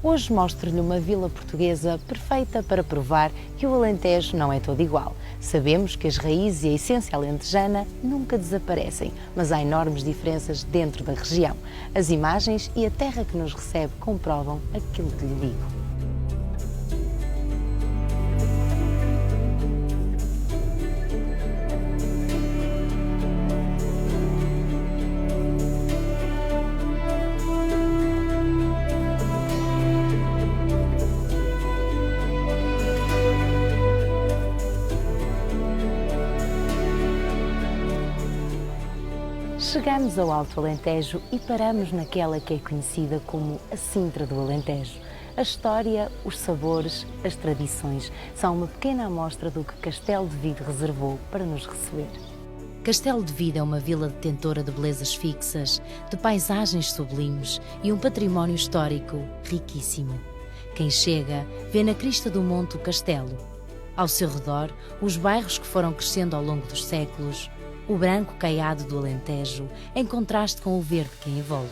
Hoje mostro-lhe uma vila portuguesa perfeita para provar que o Alentejo não é todo igual. Sabemos que as raízes e a essência alentejana nunca desaparecem, mas há enormes diferenças dentro da região. As imagens e a terra que nos recebe comprovam aquilo que lhe digo. Chegamos ao Alto Alentejo e paramos naquela que é conhecida como a Sintra do Alentejo. A história, os sabores, as tradições são uma pequena amostra do que Castelo de Vide reservou para nos receber. Castelo de Vide é uma vila detentora de belezas fixas, de paisagens sublimes e um património histórico riquíssimo. Quem chega vê na crista do monte o castelo. Ao seu redor, os bairros que foram crescendo ao longo dos séculos, o branco caiado do Alentejo, em contraste com o verde que a envolve.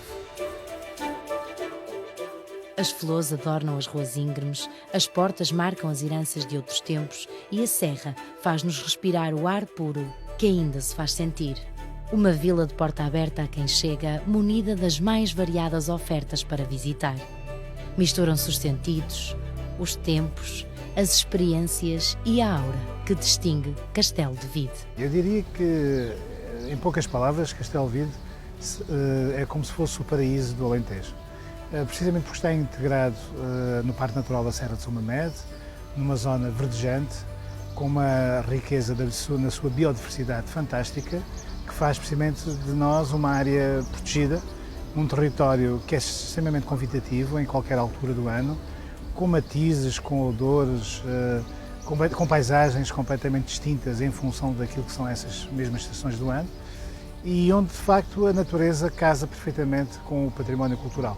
As flores adornam as ruas íngremes, as portas marcam as heranças de outros tempos e a serra faz-nos respirar o ar puro que ainda se faz sentir. Uma vila de porta aberta a quem chega, munida das mais variadas ofertas para visitar. Misturam-se os sentidos, os tempos, as experiências e a aura que distingue Castelo de Vide. Eu diria que, em poucas palavras, Castelo de Vide é como se fosse o paraíso do Alentejo. Precisamente porque está integrado no Parque Natural da Serra de São Mamede, numa zona verdejante, com uma riqueza na sua biodiversidade fantástica, que faz precisamente de nós uma área protegida, um território que é extremamente convidativo em qualquer altura do ano, com matizes, com odores, com paisagens completamente distintas em função daquilo que são essas mesmas estações do ano e onde, de facto, a natureza casa perfeitamente com o património cultural.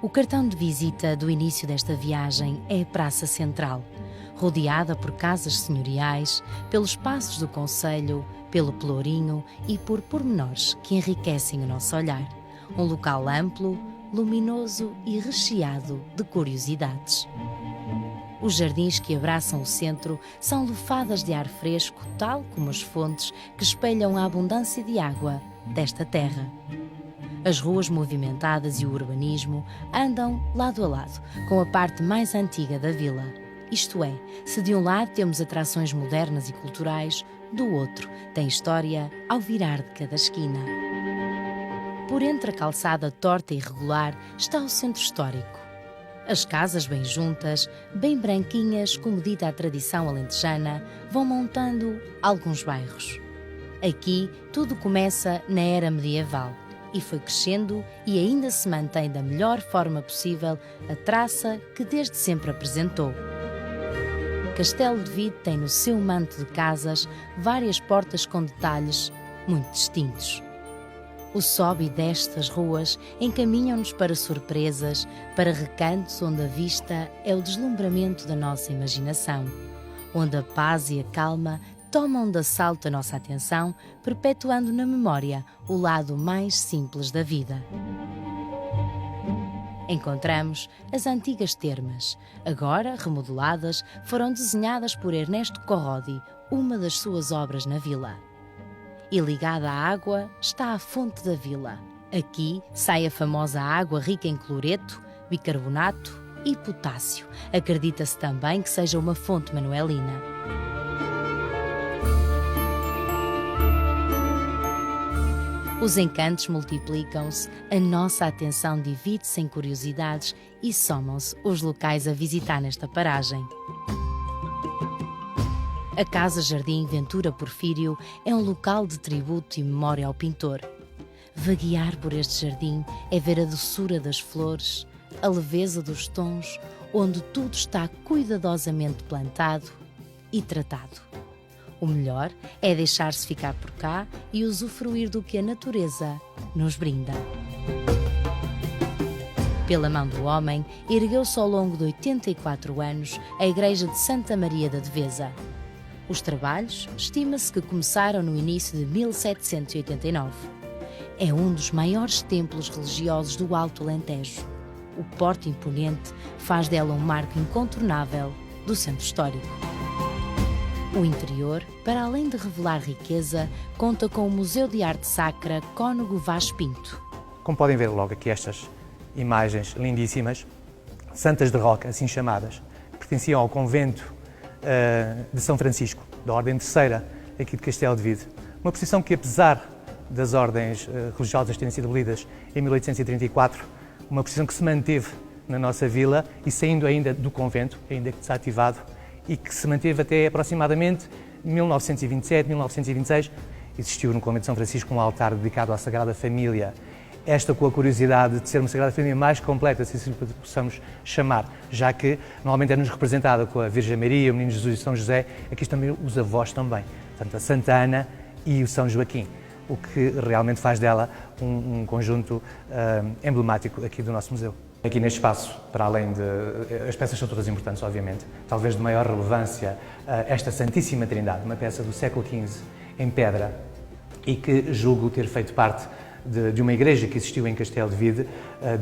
O cartão de visita do início desta viagem é a Praça Central, rodeada por casas senhoriais, pelos passos do concelho, pelo Pelourinho e por pormenores que enriquecem o nosso olhar. Um local amplo, luminoso e recheado de curiosidades. Os jardins que abraçam o centro são lufadas de ar fresco, tal como as fontes que espelham a abundância de água desta terra. As ruas movimentadas e o urbanismo andam lado a lado, com a parte mais antiga da vila. Isto é, se de um lado temos atrações modernas e culturais, do outro tem história ao virar de cada esquina. Por entre a calçada torta e irregular está o centro histórico. As casas bem juntas, bem branquinhas, como dita a tradição alentejana, vão montando alguns bairros. Aqui tudo começa na era medieval e foi crescendo e ainda se mantém da melhor forma possível a traça que desde sempre apresentou. Castelo de Vide tem no seu manto de casas várias portas com detalhes muito distintos. O sobe e desce das ruas encaminham-nos para surpresas, para recantos onde a vista é o deslumbramento da nossa imaginação, onde a paz e a calma tomam de assalto a nossa atenção, perpetuando na memória o lado mais simples da vida. Encontramos as antigas termas, agora remodeladas, foram desenhadas por Ernesto Corrodi, uma das suas obras na vila. E ligada à água está a fonte da vila. Aqui sai a famosa água rica em cloreto, bicarbonato e potássio. Acredita-se também que seja uma fonte manuelina. Os encantos multiplicam-se, a nossa atenção divide-se em curiosidades e somam-se os locais a visitar nesta paragem. A Casa Jardim Ventura Porfírio é um local de tributo e memória ao pintor. Vaguear por este jardim é ver a doçura das flores, a leveza dos tons, onde tudo está cuidadosamente plantado e tratado. O melhor é deixar-se ficar por cá e usufruir do que a natureza nos brinda. Pela mão do homem, ergueu-se ao longo de 84 anos a Igreja de Santa Maria da Devesa. Os trabalhos estima-se que começaram no início de 1789. É um dos maiores templos religiosos do Alto Alentejo. o porte imponente faz dela um marco incontornável do centro histórico. O interior, para além de revelar riqueza, conta com o Museu de Arte Sacra Cónego Vaz Pinto. Como podem ver logo aqui estas imagens lindíssimas, santas de roca, assim chamadas, que pertenciam ao convento de São Francisco, da Ordem Terceira, aqui de Castelo de Vide. Uma procissão que, apesar das ordens religiosas terem sido abolidas em 1834, uma procissão que se manteve na nossa vila e saindo ainda do convento, ainda que desativado, e que se manteve até aproximadamente 1927, 1926. Existiu no convento de São Francisco um altar dedicado à Sagrada Família. Esta com a curiosidade de ser uma Sagrada Família mais completa, se assim possamos chamar, já que normalmente é-nos representada com a Virgem Maria, o Menino Jesus e São José, aqui estão também os avós também, portanto a Santa Ana e o São Joaquim, o que realmente faz dela um conjunto emblemático aqui do nosso museu. Aqui neste espaço, para além de... as peças são todas importantes, obviamente, talvez de maior relevância, esta Santíssima Trindade, uma peça do século XV em pedra e que julgo ter feito parte de uma igreja que existiu em Castelo de Vide,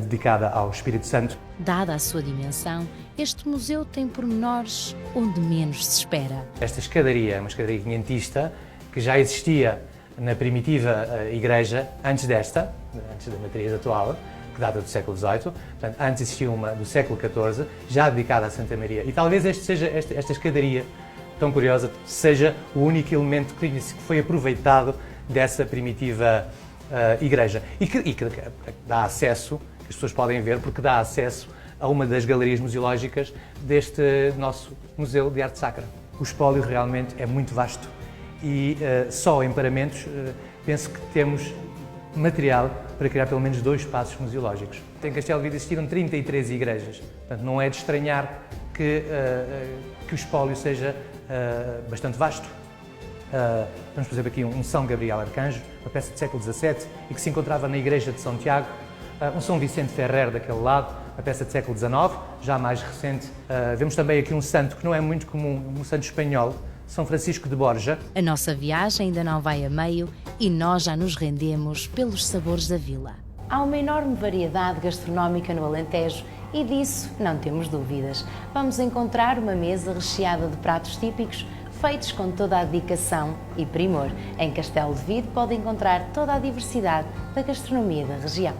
dedicada ao Espírito Santo. Dada a sua dimensão, este museu tem pormenores onde menos se espera. Esta escadaria, uma escadaria quinhentista, que já existia na primitiva igreja, antes da matriz atual, que data do século XVIII, portanto, antes existia uma do século XIV, já dedicada a Santa Maria. E talvez esta escadaria, tão curiosa, seja o único elemento que foi aproveitado dessa primitiva igreja. E que dá acesso, que as pessoas podem ver, porque dá acesso a uma das galerias museológicas deste nosso Museu de Arte Sacra. O espólio realmente é muito vasto e só em paramentos penso que temos material para criar pelo menos 2 espaços museológicos. Em Castelo de Vide existiram 33 igrejas, portanto não é de estranhar que o espólio seja bastante vasto. Temos, por exemplo, aqui um São Gabriel Arcanjo, uma peça do século XVII e que se encontrava na igreja de São Tiago, um São Vicente Ferrer daquele lado, uma peça do século XIX, já mais recente. Vemos também aqui um santo que não é muito comum, um santo espanhol, São Francisco de Borja. A nossa viagem ainda não vai a meio e nós já nos rendemos pelos sabores da vila. Há uma enorme variedade gastronómica no Alentejo e disso não temos dúvidas. Vamos encontrar uma mesa recheada de pratos típicos feitos com toda a dedicação e primor. Em Castelo de Vide pode encontrar toda a diversidade da gastronomia da região.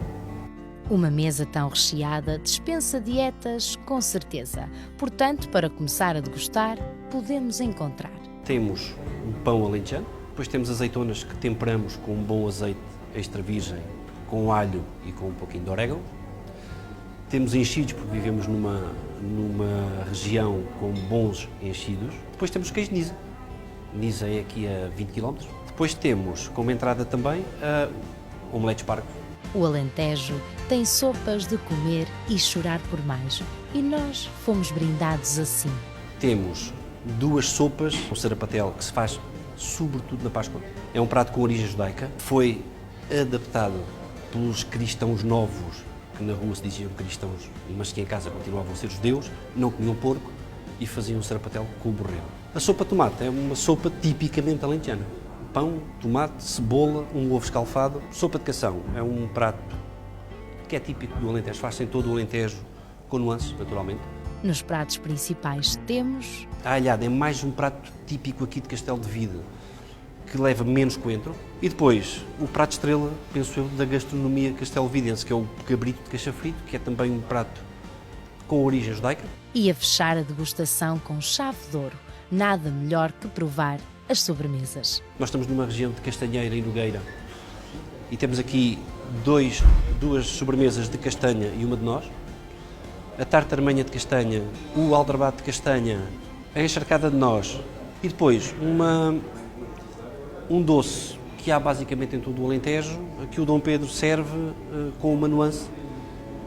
Uma mesa tão recheada dispensa dietas, com certeza. Portanto, para começar a degustar, podemos encontrar. Temos um pão alentejano, depois temos azeitonas que temperamos com um bom azeite extra virgem, com alho e com um pouquinho de orégano. Temos enchidos, porque vivemos numa região com bons enchidos. Depois temos queijo Nisa. Nisa é aqui a 20 km. Depois temos, como entrada também, omelete de espargo. O Alentejo tem sopas de comer e chorar por mais. E nós fomos brindados assim. Temos 2 sopas, um sarapatel que se faz sobretudo na Páscoa. É um prato com origem judaica. Foi adaptado pelos cristãos novos, que na rua se diziam cristãos, mas que em casa continuavam a ser judeus, não comiam porco e faziam um sarapatel com o borrego. A sopa de tomate é uma sopa tipicamente alentejana. Pão, tomate, cebola, um ovo escalfado. Sopa de cação é um prato que é típico do Alentejo, faz-se em todo o Alentejo, com nuances, naturalmente. Nos pratos principais temos... A alhada é mais um prato típico aqui de Castelo de Vide, que leva menos coentro. E depois, o prato estrela, penso eu, da gastronomia castelvidense, que é o cabrito de cacha frito, que é também um prato com origem judaica. E a fechar a degustação com chave de ouro. Nada melhor que provar as sobremesas. Nós estamos numa região de Castanheira e Nogueira e temos aqui 2 sobremesas de castanha e uma de noz. A tarte armanha de castanha, o aldrabado de castanha, a encharcada de noz e depois um doce que há basicamente em todo o Alentejo, que o Dom Pedro serve com uma nuance,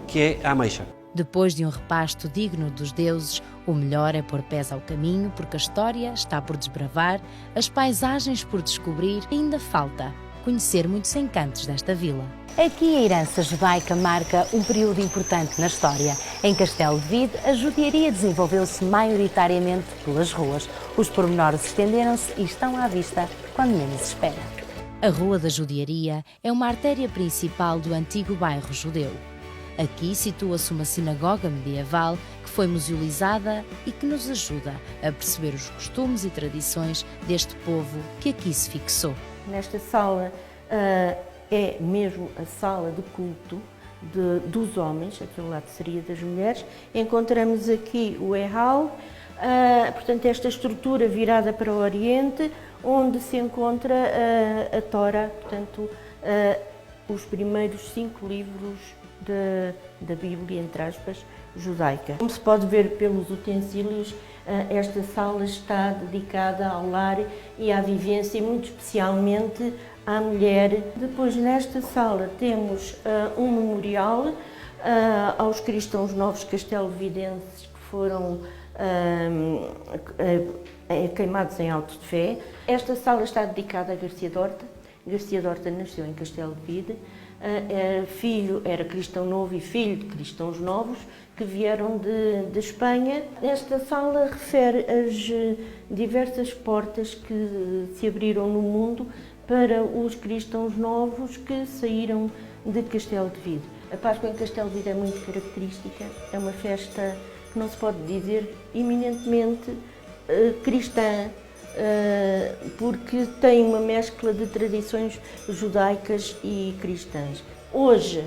que é a ameixa. Depois de um repasto digno dos deuses, o melhor é pôr pés ao caminho, porque a história está por desbravar, as paisagens por descobrir e ainda falta conhecer muitos encantos desta vila. Aqui a herança judaica marca um período importante na história. Em Castelo de Vide, a judiaria desenvolveu-se maioritariamente pelas ruas. Os pormenores estenderam-se e estão à vista quando menos se espera. A Rua da Judiaria é uma artéria principal do antigo bairro judeu. Aqui situa-se uma sinagoga medieval que foi musealizada e que nos ajuda a perceber os costumes e tradições deste povo que aqui se fixou. Nesta sala é mesmo a sala de culto dos homens, aquele lado seria das mulheres. Encontramos aqui o Ehal, portanto esta estrutura virada para o Oriente, onde se encontra a Tora, portanto os primeiros 5 livros da Bíblia, entre aspas, judaica. Como se pode ver pelos utensílios, esta sala está dedicada ao lar e à vivência, e muito especialmente à mulher. Depois, nesta sala, temos um memorial aos cristãos novos castelvidenses que foram queimados em auto de fé. Esta sala está dedicada a Garcia Dorta. Garcia Dorta nasceu em Castelo de Vide, era cristão novo e filho de cristãos novos que vieram de Espanha. Esta sala refere as diversas portas que se abriram no mundo para os cristãos novos que saíram de Castelo de Vide. A Páscoa em Castelo de Vide é muito característica, é uma festa que não se pode dizer eminentemente cristã, porque tem uma mescla de tradições judaicas e cristãs. Hoje,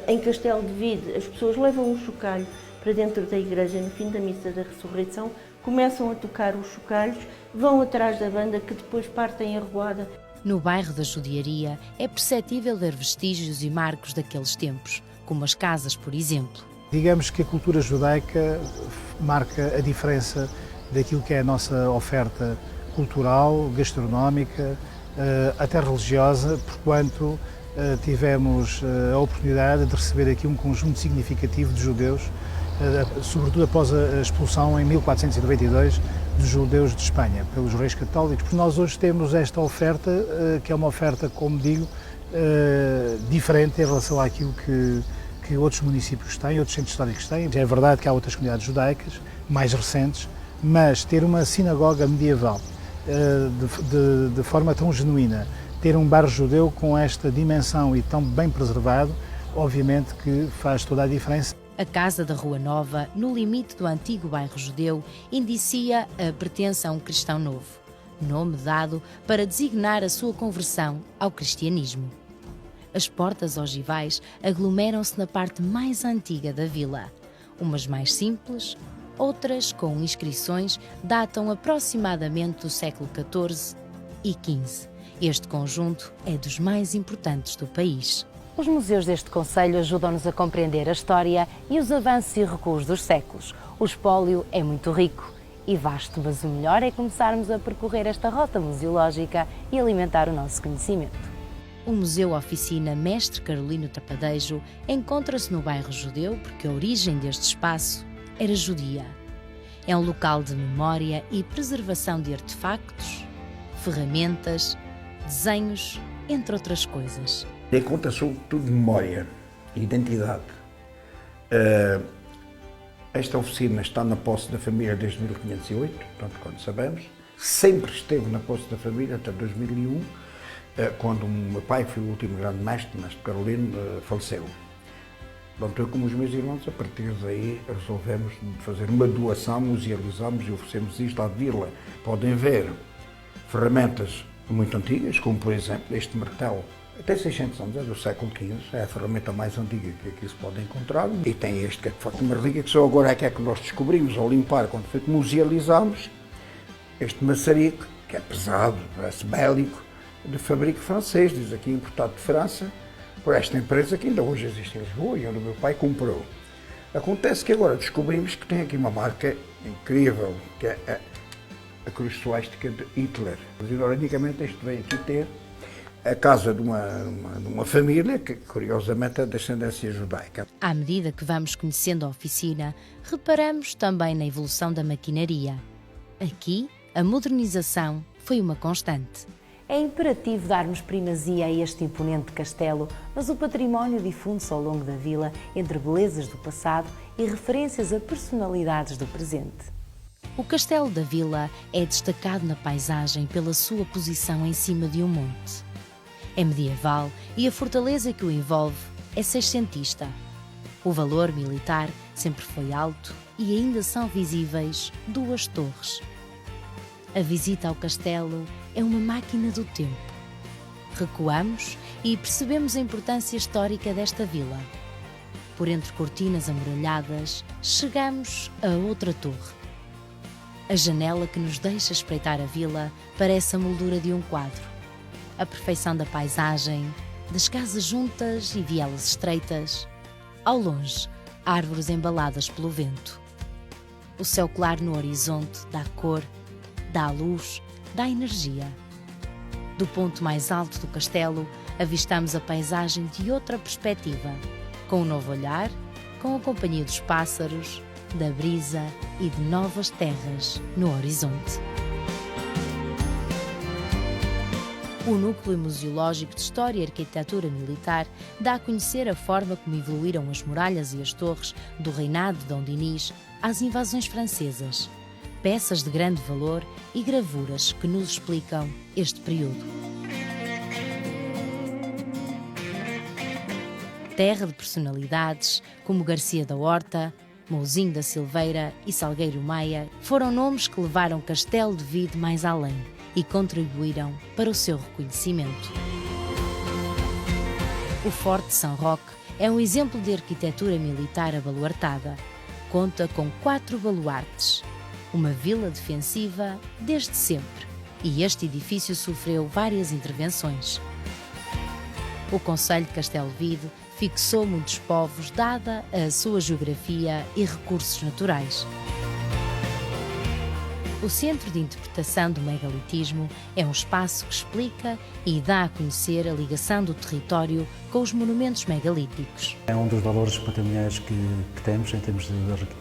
em Castelo de Vide, as pessoas levam um chocalho para dentro da igreja no fim da missa da ressurreição, começam a tocar os chocalhos, vão atrás da banda que depois partem a arruada. No bairro da Judiaria é perceptível ver vestígios e marcos daqueles tempos, como as casas, por exemplo. Digamos que a cultura judaica marca a diferença daquilo que é a nossa oferta cultural, gastronómica, até religiosa, porquanto tivemos a oportunidade de receber aqui um conjunto significativo de judeus, sobretudo após a expulsão em 1492 dos judeus de Espanha pelos reis católicos. Porque nós hoje temos esta oferta, que é uma oferta, como digo, diferente em relação àquilo que outros municípios têm, outros centros históricos têm. É verdade que há outras comunidades judaicas, mais recentes, mas ter uma sinagoga medieval de forma tão genuína, ter um bairro judeu com esta dimensão e tão bem preservado, obviamente que faz toda a diferença. A Casa da Rua Nova, no limite do antigo bairro judeu, indicia a pertença a um cristão novo, nome dado para designar a sua conversão ao cristianismo. As portas ogivais aglomeram-se na parte mais antiga da vila. Umas mais simples, outras com inscrições datam aproximadamente do século XIV e XV. Este conjunto é dos mais importantes do país. Os museus deste concelho ajudam-nos a compreender a história e os avanços e recuos dos séculos. O espólio é muito rico e vasto, mas o melhor é começarmos a percorrer esta rota museológica e alimentar o nosso conhecimento. O Museu Oficina Mestre Carolino Tapadejo encontra-se no bairro judeu porque a origem deste espaço era judia. É um local de memória e preservação de artefactos, ferramentas, desenhos, entre outras coisas. Tem conta sobretudo de memória, identidade. Esta oficina está na posse da família desde 1508, portanto, quando sabemos. Sempre esteve na posse da família até 2001, quando o meu pai, que foi o último grande mestre, Mestre Carolino, faleceu. Portanto, eu como os meus irmãos, a partir daí, resolvemos fazer uma doação, musealizamos e oferecemos isto à vila. Podem ver ferramentas muito antigas, como por exemplo este martelo. Tem 600 anos, é do século XV, é a ferramenta mais antiga que aqui se pode encontrar. E tem este que é de facto uma relíquia, que só agora é que nós descobrimos ao limpar, quando foi que musealizamos, este maçarico, que é pesado, parece bélico, de fabrico francês, diz aqui importado de França, por esta empresa que ainda hoje existe em Lisboa e onde o meu pai comprou. Acontece que agora descobrimos que tem aqui uma marca incrível, que é a cruz suástica de Hitler. Ironicamente, isto veio aqui ter a casa de uma família que, curiosamente, é de descendência judaica. À medida que vamos conhecendo a oficina, reparamos também na evolução da maquinaria. Aqui, a modernização foi uma constante. É imperativo darmos primazia a este imponente castelo, mas o património difunde-se ao longo da vila entre belezas do passado e referências a personalidades do presente. O castelo da vila é destacado na paisagem pela sua posição em cima de um monte. É medieval e a fortaleza que o envolve é seiscentista, O valor militar sempre foi alto e ainda são visíveis 2 torres. A visita ao castelo é uma máquina do tempo. Recuamos e percebemos a importância histórica desta vila. Por entre cortinas amoralhadas, chegamos a outra torre. A janela que nos deixa espreitar a vila parece a moldura de um quadro. A perfeição da paisagem, das casas juntas e vielas estreitas. Ao longe, árvores embaladas pelo vento. O céu claro no horizonte dá cor, dá luz, dá energia. Do ponto mais alto do castelo, avistamos a paisagem de outra perspectiva, com um novo olhar, com a companhia dos pássaros, da brisa e de novas terras no horizonte. O Núcleo Museológico de História e Arquitetura Militar dá a conhecer a forma como evoluíram as muralhas e as torres do reinado de Dom Dinis às invasões francesas. Peças de grande valor e gravuras que nos explicam este período. Terra de personalidades como Garcia da Horta, Mouzinho da Silveira e Salgueiro Maia foram nomes que levaram Castelo de Vide mais além e contribuíram para o seu reconhecimento. O Forte de São Roque é um exemplo de arquitetura militar abaluartada. Conta com 4 baluartes, uma vila defensiva desde sempre, e este edifício sofreu várias intervenções. O concelho de Castelo de Vide fixou muitos povos dada a sua geografia e recursos naturais. O Centro de Interpretação do Megalitismo é um espaço que explica e dá a conhecer a ligação do território com os monumentos megalíticos. É um dos valores patrimoniais que temos em termos de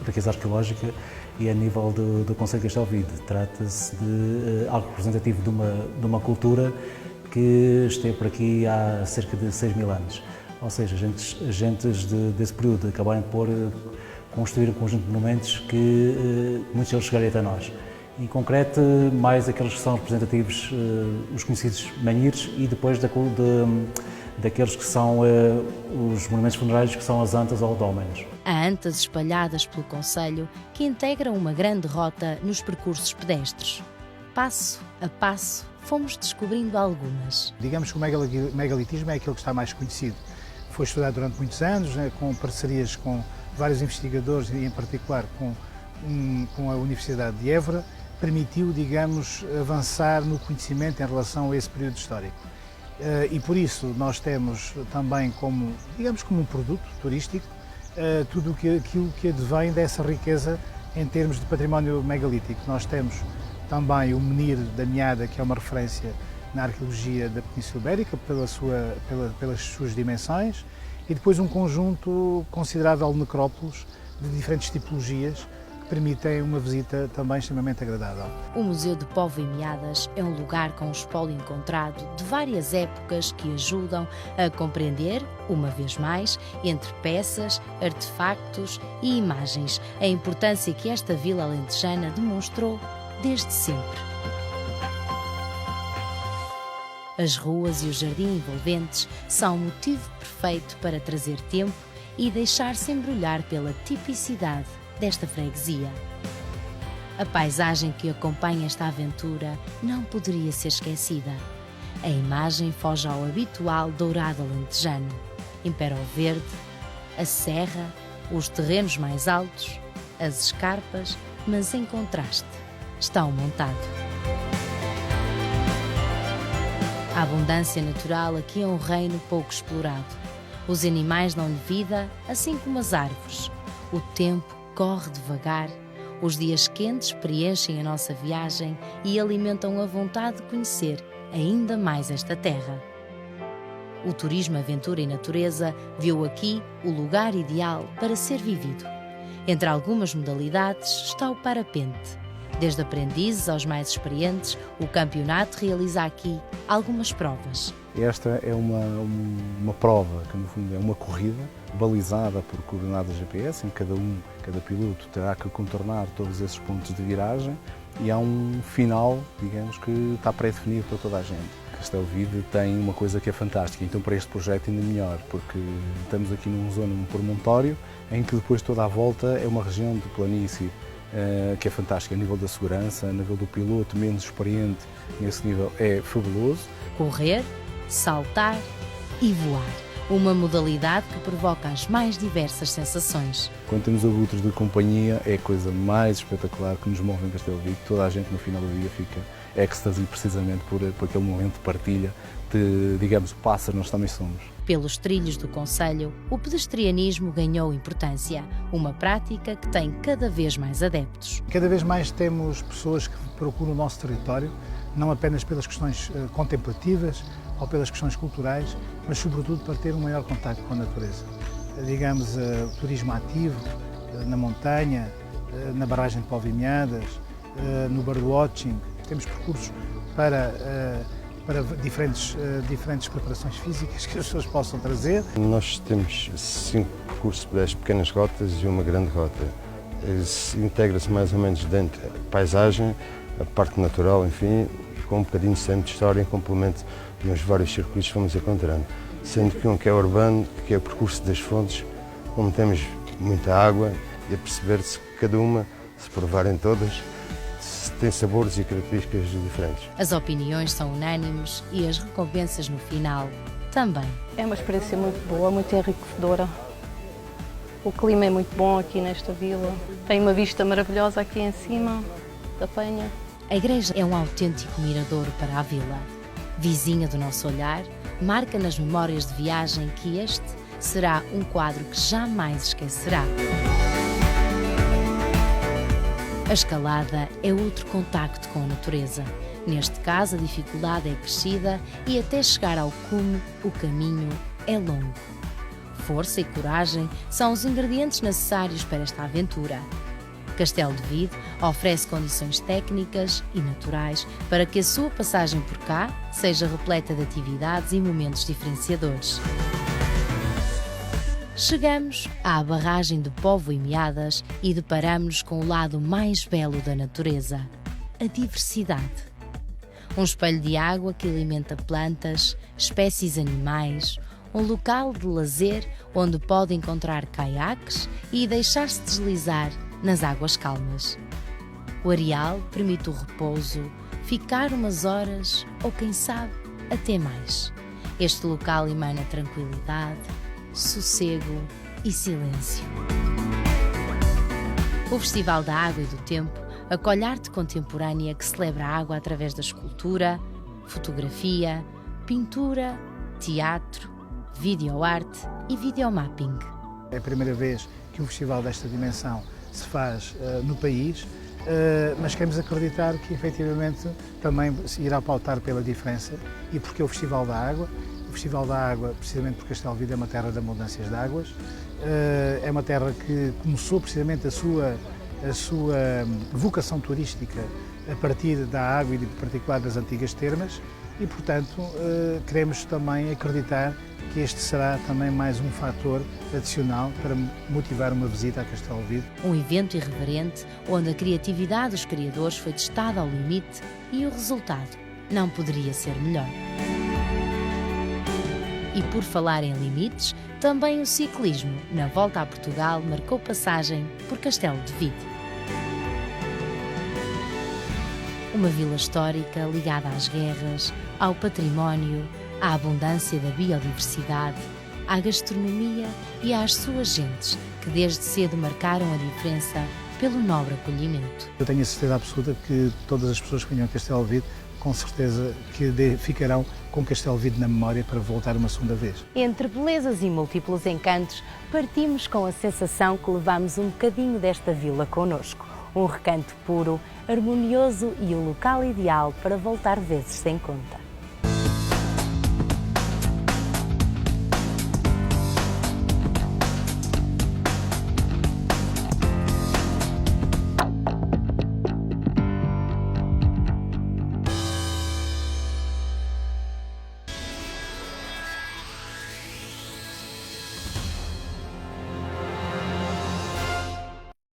riqueza arqueológica e a nível do concelho de Castelo de Vide. Trata-se de algo representativo de uma cultura que esteve por aqui há cerca de 6.000 anos. Ou seja, agentes desse período acabaram por construir um conjunto de monumentos que muitos deles chegaram até nós. Em concreto, mais aqueles que são representativos, os conhecidos menhires, e depois daqueles que são os monumentos funerários, que são as antas ou dólmenes. Há antas espalhadas pelo concelho que integram uma grande rota nos percursos pedestres. Passo a passo, fomos descobrindo algumas. Digamos que o megalitismo é aquele que está mais conhecido. Foi estudado durante muitos anos, com parcerias com vários investigadores e, em particular, com a Universidade de Évora, permitiu, digamos, avançar no conhecimento em relação a esse período histórico. E por isso nós temos também como um produto turístico tudo aquilo que advém dessa riqueza em termos de património megalítico. Nós temos também o menhir da Meada, que é uma referência na arqueologia da Península Ibérica pelas suas dimensões, e depois um conjunto considerável de necrópolis de diferentes tipologias que permitem uma visita também extremamente agradável. O Museu de Póvoa e Meadas é um lugar com um espólio encontrado de várias épocas que ajudam a compreender, uma vez mais, entre peças, artefactos e imagens, a importância que esta vila alentejana demonstrou desde sempre. As ruas e o jardim envolventes são o motivo perfeito para trazer tempo e deixar-se embrulhar pela tipicidade desta freguesia. A paisagem que acompanha esta aventura não poderia ser esquecida. A imagem foge ao habitual dourado alentejano. Impera o verde, a serra, os terrenos mais altos, as escarpas, mas em contraste está o montado. A abundância natural aqui é um reino pouco explorado. Os animais dão-lhe vida, assim como as árvores. O tempo corre devagar, os dias quentes preenchem a nossa viagem e alimentam a vontade de conhecer ainda mais esta terra. O turismo aventura e natureza viu aqui o lugar ideal para ser vivido. Entre algumas modalidades está o parapente. Desde aprendizes aos mais experientes, o campeonato realiza aqui algumas provas. Esta é uma prova, que no fundo é uma corrida, balizada por coordenadas GPS, em que cada piloto terá que contornar todos esses pontos de viragem, e há um final, digamos, que está pré-definido para toda a gente. Castelo Vide tem uma coisa que é fantástica, então para este projeto ainda melhor, porque estamos aqui numa zona, num promontório, em que depois toda a volta é uma região de planície que é fantástica, a nível da segurança, a nível do piloto menos experiente, nesse nível é fabuloso. Correr, saltar e voar. Uma modalidade que provoca as mais diversas sensações. Quando temos abutres de companhia, é a coisa mais espetacular que nos move em Castelo Vide. Toda a gente no final do dia fica êxtase precisamente por aquele momento de partilha de, digamos, pássaros nós também somos. Pelos trilhos do concelho, o pedestrianismo ganhou importância, uma prática que tem cada vez mais adeptos. Cada vez mais temos pessoas que procuram o nosso território, não apenas pelas questões contemplativas ou pelas questões culturais, mas sobretudo para ter um maior contacto com a natureza. Digamos, o turismo ativo, na montanha, na barragem de Polvinhadas, no birdwatching. Temos percursos para diferentes preparações físicas que as pessoas possam trazer. Nós temos 5 percursos de 10 pequenas rotas e uma grande rota. Integra-se mais ou menos dentro da paisagem, a parte natural, enfim, com um bocadinho sempre de história em complemento nos vários circuitos que vamos encontrando. Sendo que um que é urbano, que é o percurso das fontes, onde temos muita água e a perceber-se que cada uma, se provarem todas, tem sabores e características diferentes. As opiniões são unânimes e as recompensas no final também. É uma experiência muito boa, muito enriquecedora. O clima é muito bom aqui nesta vila. Tem uma vista maravilhosa aqui em cima da penha. A igreja é um autêntico miradouro para a vila. Vizinha do nosso olhar, marca nas memórias de viagem que este será um quadro que jamais esquecerá. A escalada é outro contacto com a natureza. Neste caso, a dificuldade é crescida e até chegar ao cume, o caminho é longo. Força e coragem são os ingredientes necessários para esta aventura. Castelo de Vide oferece condições técnicas e naturais para que a sua passagem por cá seja repleta de atividades e momentos diferenciadores. Chegamos à barragem de Póvoa e Meadas e deparamos-nos com o lado mais belo da natureza, a diversidade. Um espelho de água que alimenta plantas, espécies animais, um local de lazer onde pode encontrar caiaques e deixar-se deslizar nas águas calmas. O areal permite o repouso, ficar umas horas ou, quem sabe, até mais. Este local emana tranquilidade, sossego e silêncio. O Festival da Água e do Tempo acolhe arte contemporânea que celebra a água através da escultura, fotografia, pintura, teatro, videoarte e videomapping. É a primeira vez que um festival desta dimensão se faz no país, mas queremos acreditar que efetivamente também se irá pautar pela diferença e porque é o Festival da Água. O Festival da Água, precisamente porque Castelo Vide é uma terra de abundâncias de águas, é uma terra que começou precisamente a sua vocação turística a partir da água e, em particular, das antigas termas e, portanto, queremos também acreditar que este será também mais um fator adicional para motivar uma visita a Castelo Vide. Um evento irreverente onde a criatividade dos criadores foi testada ao limite e o resultado não poderia ser melhor. E por falar em limites, também o ciclismo, na volta a Portugal, marcou passagem por Castelo de Vide. Uma vila histórica ligada às guerras, ao património, à abundância da biodiversidade, à gastronomia e às suas gentes, que desde cedo marcaram a diferença pelo nobre acolhimento. Eu tenho a certeza absoluta que todas as pessoas que venham a Castelo Vide, com certeza que ficarão com Castelo Vide na memória para voltar uma segunda vez. Entre belezas e múltiplos encantos, partimos com a sensação que levamos um bocadinho desta vila connosco. Um recanto puro, harmonioso e o local ideal para voltar vezes sem conta.